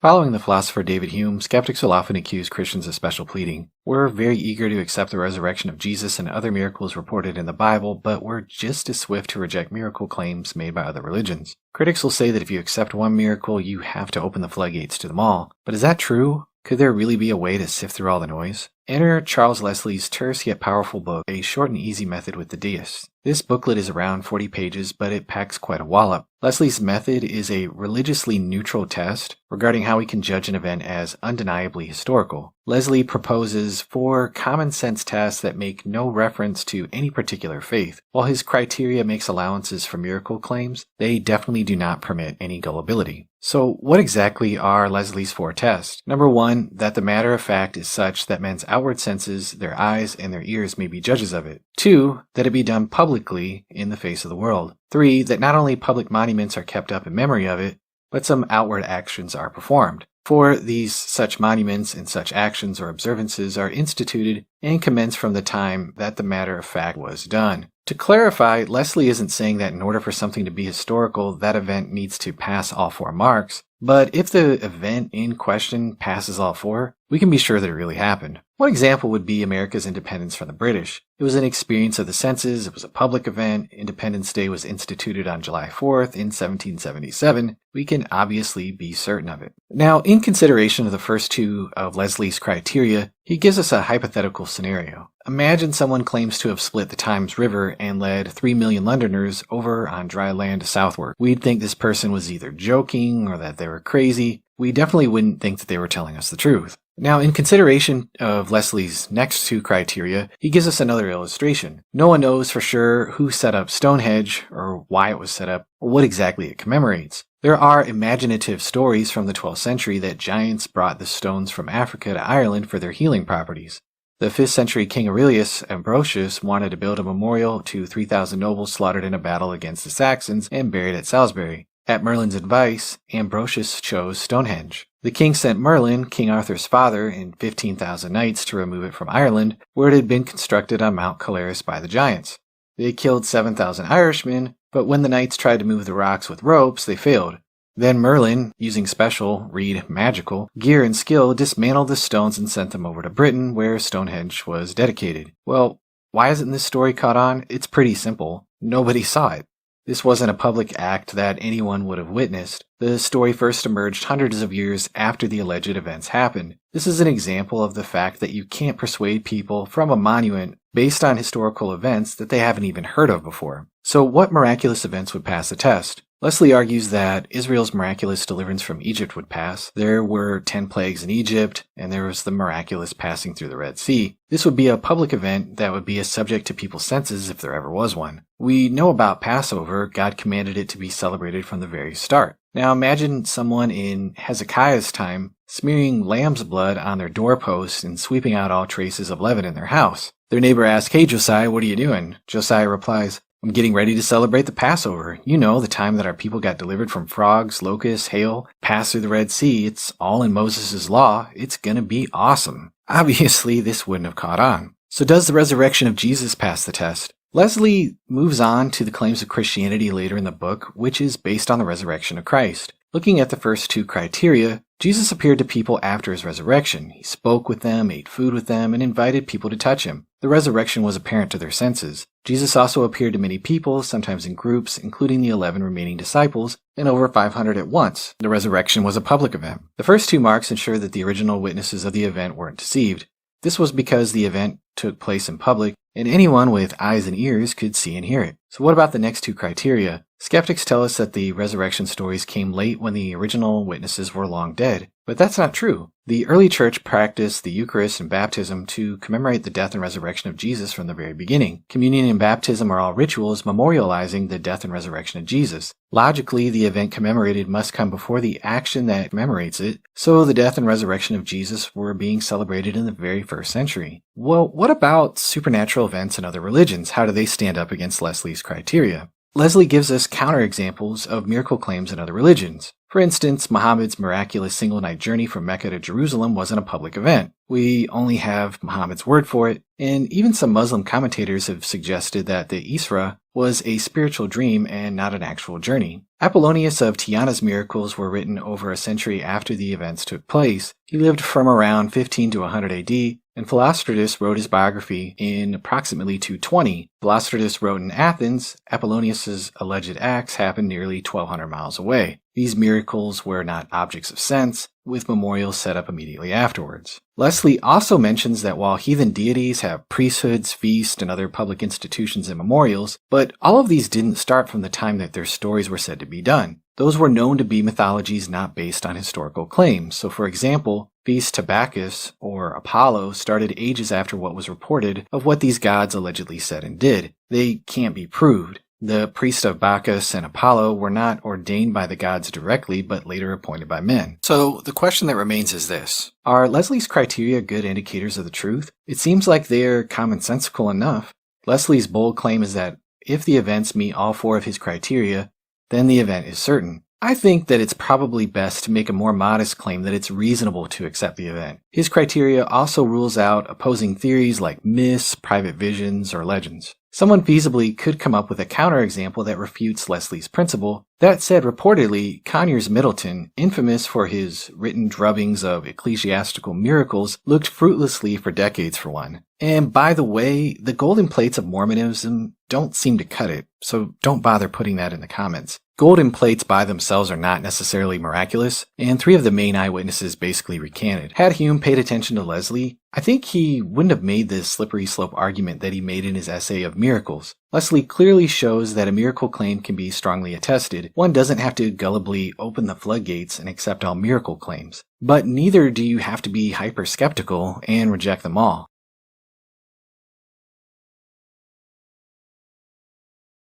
Following the philosopher David Hume, skeptics will often accuse Christians of special pleading. We're very eager to accept the resurrection of Jesus and other miracles reported in the Bible, but we're just as swift to reject miracle claims made by other religions. Critics will say that if you accept one miracle, you have to open the floodgates to them all. But is that true? Could there really be a way to sift through all the noise? Enter Charles Leslie's terse yet powerful book, A Short and Easy Method with the Deists. This booklet is around 40 pages, but it packs quite a wallop. Leslie's method is a religiously neutral test regarding how we can judge an event as undeniably historical. Leslie proposes 4 common-sense tests that make no reference to any particular faith. While his criteria makes allowances for miracle claims, they definitely do not permit any gullibility. So what exactly are Leslie's 4 tests? Number 1, that the matter of fact is such that men's outward senses, their eyes, and their ears may be judges of it. 2, that it be done publicly in the face of the world. 3, that not only public monuments are kept up in memory of it, but some outward actions are performed. 4, these such monuments and such actions or observances are instituted and commence from the time that the matter of fact was done. To clarify, Leslie isn't saying that in order for something to be historical, that event needs to pass all 4 marks, but if the event in question passes all 4, we can be sure that it really happened. One example would be America's independence from the British. It was an experience of the senses, it was a public event, Independence Day was instituted on July 4th in 1777. We can obviously be certain of it. Now, in consideration of the first 2 of Leslie's criteria, he gives us a hypothetical scenario. Imagine someone claims to have split the Thames River and led 3 million Londoners over on dry land southward. We'd think this person was either joking or that they were crazy. We definitely wouldn't think that they were telling us the truth. Now, in consideration of Leslie's next 2 criteria, he gives us another illustration. No one knows for sure who set up Stonehenge, or why it was set up, or what exactly it commemorates. There are imaginative stories from the 12th century that giants brought the stones from Africa to Ireland for their healing properties. The 5th century King Aurelius Ambrosius wanted to build a memorial to 3,000 nobles slaughtered in a battle against the Saxons and buried at Salisbury. At Merlin's advice, Ambrosius chose Stonehenge. The king sent Merlin, King Arthur's father, and 15,000 knights to remove it from Ireland, where it had been constructed on Mount Caleres by the giants. They killed 7,000 Irishmen, but when the knights tried to move the rocks with ropes, they failed. Then Merlin, using special, read magical, gear and skill, dismantled the stones and sent them over to Britain, where Stonehenge was dedicated. Well, why hasn't this story caught on? It's pretty simple. Nobody saw it. This wasn't a public act that anyone would have witnessed. The story first emerged hundreds of years after the alleged events happened. This is an example of the fact that you can't persuade people from a monument based on historical events that they haven't even heard of before. So what miraculous events would pass the test? Leslie argues that Israel's miraculous deliverance from Egypt would pass. There were 10 plagues in Egypt, and there was the miraculous passing through the Red Sea. This would be a public event that would be a subject to people's senses if there ever was one. We know about Passover. God commanded it to be celebrated from the very start. Now imagine someone in Hezekiah's time smearing lamb's blood on their doorposts and sweeping out all traces of leaven in their house. Their neighbor asks, "Hey Josiah, what are you doing?" Josiah replies, "I'm getting ready to celebrate the Passover. You know, the time that our people got delivered from frogs, locusts, hail, passed through the Red Sea. It's all in Moses' law. It's gonna be awesome." Obviously, this wouldn't have caught on. So does the resurrection of Jesus pass the test? Leslie moves on to the claims of Christianity later in the book, which is based on the resurrection of Christ. Looking at the first 2 criteria, Jesus appeared to people after his resurrection. He spoke with them, ate food with them, and invited people to touch him. The resurrection was apparent to their senses. Jesus also appeared to many people, sometimes in groups, including the 11 remaining disciples, and over 500 at once. The resurrection was a public event. The first 2 marks ensure that the original witnesses of the event weren't deceived. This was because the event took place in public, and anyone with eyes and ears could see and hear it. So what about the next 2 criteria? Skeptics tell us that the resurrection stories came late when the original witnesses were long dead, but that's not true. The early church practiced the Eucharist and baptism to commemorate the death and resurrection of Jesus from the very beginning. Communion and baptism are all rituals memorializing the death and resurrection of Jesus. Logically, the event commemorated must come before the action that commemorates it, so the death and resurrection of Jesus were being celebrated in the very first century. Well, what about supernatural events in other religions? How do they stand up against Leslie's criteria? Leslie gives us counterexamples of miracle claims in other religions. For instance, Muhammad's miraculous single-night journey from Mecca to Jerusalem wasn't a public event. We only have Muhammad's word for it, and even some Muslim commentators have suggested that the Isra was a spiritual dream and not an actual journey. Apollonius of Tyana's miracles were written over a century after the events took place. He lived from around 15 to 100 AD, and Philostratus wrote his biography in approximately 220. Philostratus wrote in Athens. Apollonius's alleged acts happened nearly 1,200 miles away. These miracles were not objects of sense, with memorials set up immediately afterwards. Leslie also mentions that while heathen deities have priesthoods, feasts, and other public institutions and memorials, but all of these didn't start from the time that their stories were said to be done. Those were known to be mythologies not based on historical claims. So for example, feasts to Bacchus or Apollo started ages after what was reported of what these gods allegedly said and did. They can't be proved. The priests of Bacchus and Apollo were not ordained by the gods directly, but later appointed by men. So the question that remains is this. Are Leslie's criteria good indicators of the truth? It seems like they're commonsensical enough. Leslie's bold claim is that if the events meet all four of his criteria, then the event is certain. I think that it's probably best to make a more modest claim that it's reasonable to accept the event. His criteria also rules out opposing theories like myths, private visions, or legends. Someone feasibly could come up with a counterexample that refutes Leslie's principle. That said, reportedly, Conyers Middleton, infamous for his written drubbings of ecclesiastical miracles, looked fruitlessly for decades for one. And by the way, the golden plates of Mormonism don't seem to cut it, so don't bother putting that in the comments. Golden plates by themselves are not necessarily miraculous, and 3 of the main eyewitnesses basically recanted. Had Hume paid attention to Leslie, I think he wouldn't have made this slippery slope argument that he made in his essay of miracles. Leslie clearly shows that a miracle claim can be strongly attested. One doesn't have to gullibly open the floodgates and accept all miracle claims. But neither do you have to be hyper-skeptical and reject them all.